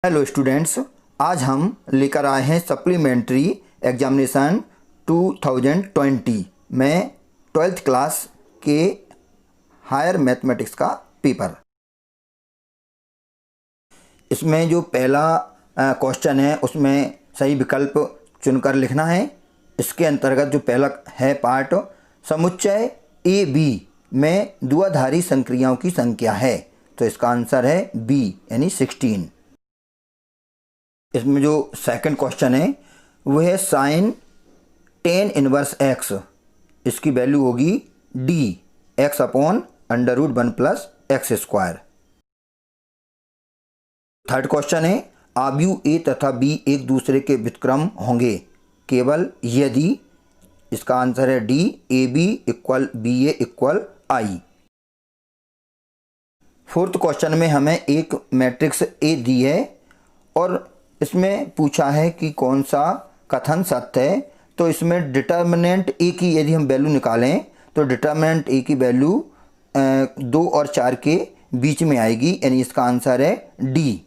Hello students, आज हम लेकर आए हैं सप्लीमेंट्री एग्जामिनेशन 2020 में 12th क्लास के हायर मैथमेटिक्स का पेपर। इसमें जो पहला क्वेश्चन है उसमें सही विकल्प चुनकर लिखना है। इसके अंतर्गत जो पहला है पार्ट, समुच्चय ए बी में द्विआधारी संक्रियाओं की संख्या है, तो इसका आंसर है बी यानी 16। इसमें जो सेकंड क्वेश्चन है वह है साइन टेन इनवर्स एक्स, इसकी वैल्यू होगी d x upon under root 1 plus x square. Third question है आव्यूह ए तथा बी एक दूसरे के व्युत्क्रम होंगे केवल यदि, इसका आंसर है D A B equal B A equal I. Fourth question में हमें एक मैट्रिक्स ए दी है और इसमें पूछा है कि कौन सा कथन सत्य है। तो इसमें डिटर्मिनेंट ए की यदि हम वैल्यू निकालें तो डिटर्मिनेंट ए की वैल्यू 2 और 4 के बीच में आएगी, यानी इसका आंसर है डी।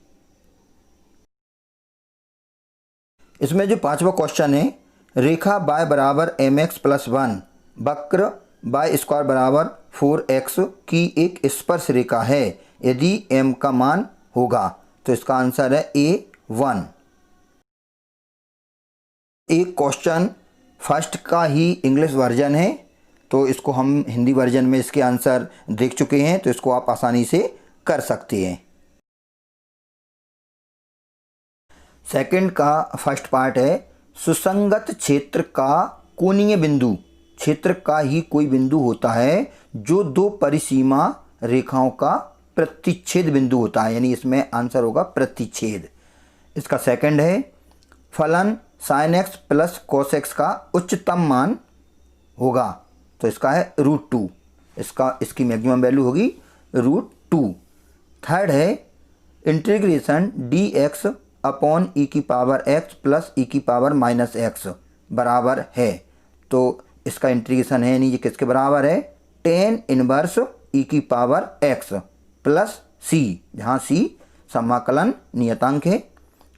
इसमें जो पांचवा क्वेश्चन है, रेखा y बराबर mx प्लस 1 वक्र y स्क्वायर बराबर 4x की एक स्पर्श रेखा है यदि m का मान होगा, तो इसका आंसर है A1। एक क्वेश्चन फर्स्ट का ही इंग्लिश वर्जन है, तो इसको हम हिंदी वर्जन में इसके आंसर देख चुके हैं, तो इसको आप आसानी से कर सकते हैं। सेकंड का फर्स्ट पार्ट है सुसंगत क्षेत्र का कोणीय बिंदु, क्षेत्र का ही कोई बिंदु होता है जो दो परिसीमा रेखाओं का प्रतिच्छेद बिंदु होता है, यानी इसमें आंसर होगा प्रतिच्छेद। इसका सेकंड है फलन sine x plus cos x का उच्चतम मान होगा, तो इसका है √2, इसकी मैक्सिमम वैल्यू होगी √2। थर्ड है इंटीग्रेशन डी एक्स अपॉन ई की पावर एक्स प्लस ई की पावर माइनस एक्स बराबर है, तो इसका इंटीग्रेशन है यानी ये किसके बराबर है, टेन इनवर्स ई की पावर एक्स प्लस सी, जहाँ सी समाकलन नियतांक है।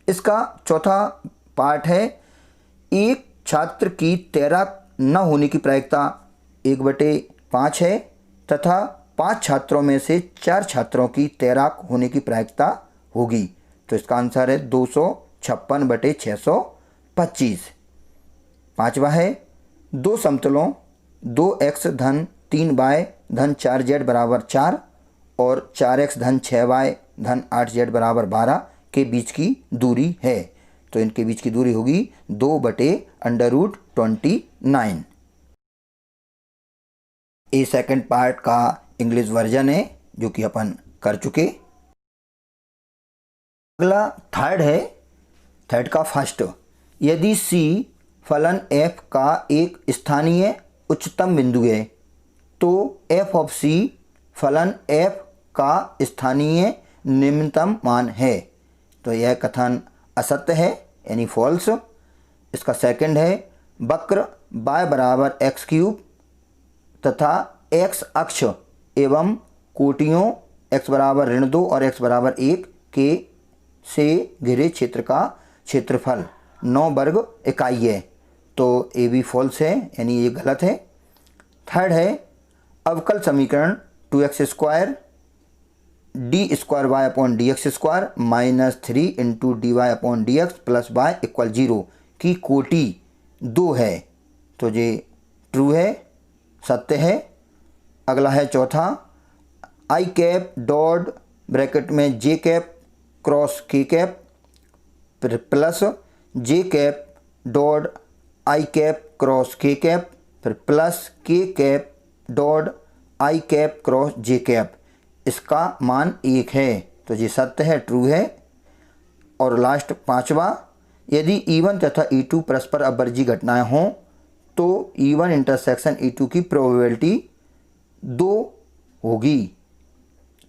इसका चौथा पार्ट है एक छात्र की तैराक न होने की प्रायिकता 1/5 है तथा 5 छात्रों में से 4 छात्रों की तैराक होने की प्रायिकता होगी, तो इसका आंसर है 256/625। पांचवा है दो समतलों 2x धन 3y धन 4z बराबर 4 और 4x धन 6y धन 8z बराबर 12 के बीच की दूरी है, तो इनके बीच की दूरी होगी 2/√29। ये सेकंड पार्ट का इंग्लिश वर्जन है जो कि अपन कर चुके। अगला थर्ड है, थर्ड का फर्स्ट, यदि C फलन f का एक स्थानीय उच्चतम बिंदु है तो f ऑफ C फलन f का स्थानीय निम्नतम मान है, तो यह कथन असत्य है यानी फॉल्स। इसका सेकंड है वक्र y बराबर x³ तथा x अक्ष एवं कोटियों x बराबर ऋण 2 और x बराबर 1 के से घिरे क्षेत्र का क्षेत्रफल 9 वर्ग इकाई है, तो ये भी फॉल्स है यानी ये गलत है। थर्ड है अवकल समीकरण 2x² d square y upon d x square minus 3 into d y upon d x plus y equal 0 की कोटि 2 है, तो ये ट्रू है, सत्य है। अगला है चौथा आई कैप डॉट ब्रैकेट में जे कैप क्रॉस के cap plus J cap dot I cap cross के कैप फिर प्लस के cap dot I cap cross J cap, इसका मान 1 है, तो ये सत्य है, ट्रू है। और लास्ट पांचवा, यदि E1 तथा E2 परस्पर अपवर्जी घटनाएं हों तो E1 इंटरसेक्शन E2 की प्रोबेबिलिटी 2 होगी,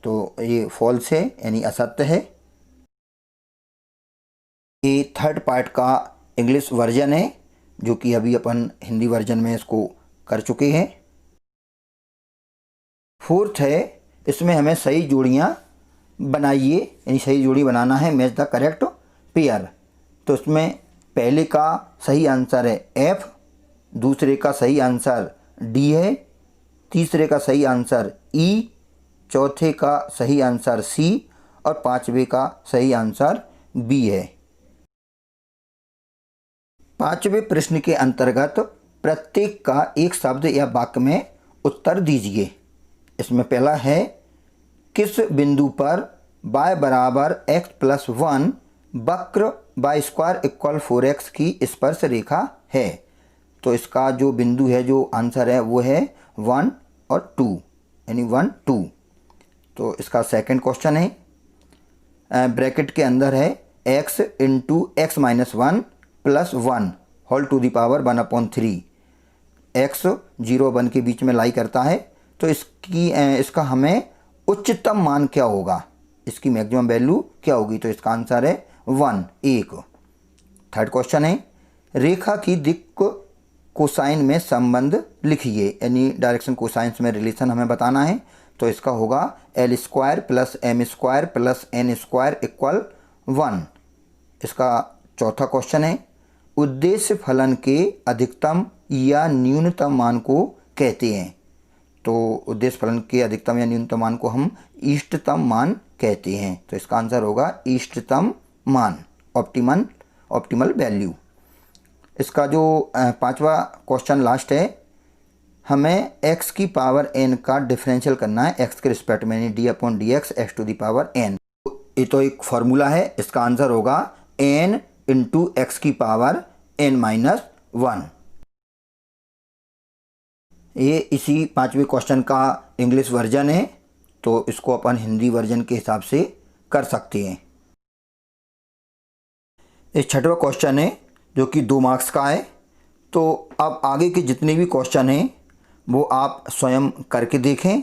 तो ये फॉल्स है यानी असत्य है। ये थर्ड पार्ट का इंग्लिश वर्जन है जो कि अभी अपन हिंदी वर्जन में इसको कर चुके हैं। फोर्थ है, इसमें हमें सही जोड़ियाँ बनाइए, यानी सही जोड़ी बनाना है, मैच द करेक्ट पेयर। तो उसमें पहले का सही आंसर है F, दूसरे का सही आंसर D है, तीसरे का सही आंसर E, चौथे का सही आंसर C और पांचवे का सही आंसर B है। पांचवें प्रश्न के अंतर्गत प्रत्येक का एक शब्द या वाक्य में उत्तर दीजिए। इसमें पहला है, किस बिंदु पर y बराबर x+1 वक्र y स्क्वायर इक्वल 4x की स्पर्श रेखा है। तो इसका जो बिंदु है, जो आंसर है वो है 1 और 2, यानी 1 2। तो इसका सेकंड क्वेश्चन है, ब्रैकेट के अंदर है x into x minus 1 plus 1 whole to the power 1/3। x 0 1 के बीच में लाई करता है। तो इसका हमें उच्चतम मान क्या होगा, इसकी मैक्सिमम वैल्यू क्या होगी। तो इसका आंसर है 1। थर्ड क्वेश्चन है, रेखा की दिक् कोसाइन में संबंध लिखिए, यानी डायरेक्शन कोसाइंस में रिलेशन हमें बताना है। तो इसका होगा L² plus M² plus N² equal 1। इसका चौथा क्वेश्चन है, उद्देश्य फलन के अधिकतम या न्यूनतम मान को कहते हैं। तो उद्देश्य फलन के अधिकतम या न्यूनतम मान को हम इष्टतम मान कहते हैं। तो इसका आंसर होगा इष्टतम मान, ऑप्टिमल वैल्यू। इसका जो पांचवा क्वेश्चन लास्ट है, हमें x की पावर n का डिफरेंशियल करना है x के रिस्पेक्ट में, यानी d/dx x to the power n। ये तो एक फॉर्मूला है, इसका आंसर होगा n इंटू x की पावर n-1। ये इसी पांचवें क्वेश्चन का इंग्लिश वर्जन है, तो इसको अपन हिंदी वर्जन के हिसाब से कर सकते हैं। ये छठवां क्वेश्चन है जो कि 2 मार्क्स का है। तो अब आगे के जितने भी क्वेश्चन हैं वो आप स्वयं करके देखें,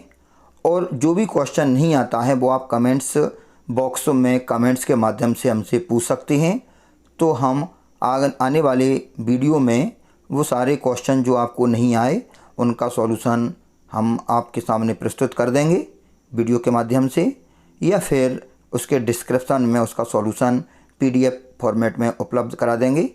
और जो भी क्वेश्चन नहीं आता है वो आप कमेंट्स बॉक्स में कमेंट्स के माध्यम से हमसे पूछ सकते हैं। तो हम आने वाले वीडियो में वो सारे क्वेश्चन जो आपको नहीं आए उनका सॉल्यूशन हम आपके सामने प्रस्तुत कर देंगे वीडियो के माध्यम से, या फिर उसके डिस्क्रिप्शन में उसका सॉल्यूशन PDF फॉर्मेट में उपलब्ध करा देंगे।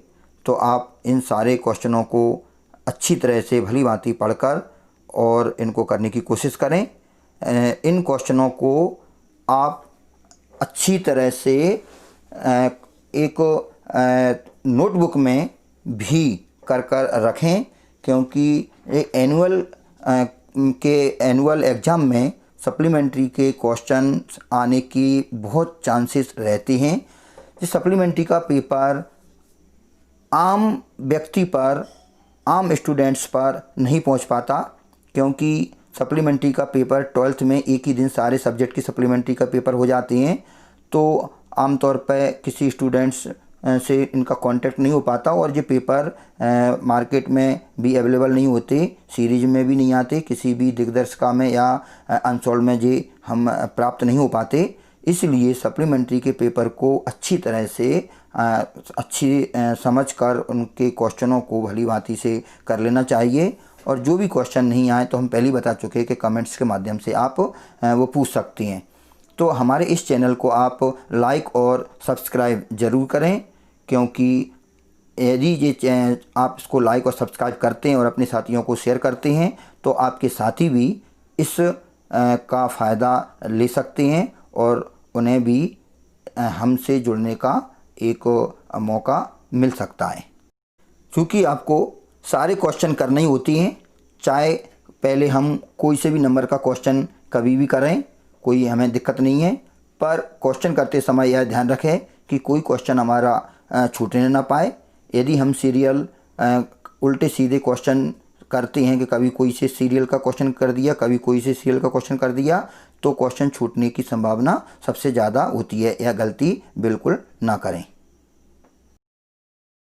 तो आप इन सारे क्वेश्चनों को अच्छी तरह से भली भांति पढ़कर और इनको करने की कोशिश करें। इन क्वेश्चनों को आप अच्छी तरह से एक नोटबुक में भी कर रखें, क्योंकि एनुअल एग्ज़ाम में सप्लीमेंट्री के क्वेश्चन आने की बहुत चांसेस रहते हैं। इस सप्लीमेंट्री का पेपर आम व्यक्ति पर, आम स्टूडेंट्स पर नहीं पहुंच पाता, क्योंकि सप्लीमेंट्री का पेपर 12th में एक ही दिन सारे सब्जेक्ट की सप्लीमेंट्री का पेपर हो जाते हैं। तो आमतौर पर किसी स्टूडेंट्स से इनका कांटेक्ट नहीं हो पाता, और ये पेपर मार्केट में भी अवेलेबल नहीं होते, सीरीज में भी नहीं आते, किसी भी दिग्दर्शिका में या अनसोल्ड में ये हम प्राप्त नहीं हो पाते। इसलिए सप्लीमेंट्री के पेपर को अच्छी तरह से समझ कर उनके क्वेश्चनों को भली भांति से कर लेना चाहिए। और जो भी क्वेश्चन नहीं आए तो हम पहले ही बता चुके कि कमेंट्स के माध्यम से आप वो पूछ सकती हैं। तो हमारे इस चैनल को आप लाइक और सब्सक्राइब ज़रूर करें, क्योंकि यदि ये आप इसको लाइक और सब्सक्राइब करते हैं और अपने साथियों को शेयर करते हैं तो आपके साथी भी इस का फ़ायदा ले सकते हैं और उन्हें भी हमसे जुड़ने का एक मौका मिल सकता है। क्योंकि आपको सारे क्वेश्चन करने ही होती हैं, चाहे पहले हम कोई से भी नंबर का क्वेश्चन कभी भी करें, कोई हमें दिक्कत नहीं है, पर क्वेश्चन करते समय यह ध्यान रखें कि कोई क्वेश्चन हमारा छूटने ना पाए। यदि हम सीरियल उल्टे सीधे क्वेश्चन करते हैं कि कभी कोई से सीरियल का क्वेश्चन कर दिया, कभी कोई से सीरियल का क्वेश्चन कर दिया, तो क्वेश्चन छूटने की संभावना सबसे ज़्यादा होती है। यह गलती बिल्कुल ना करें।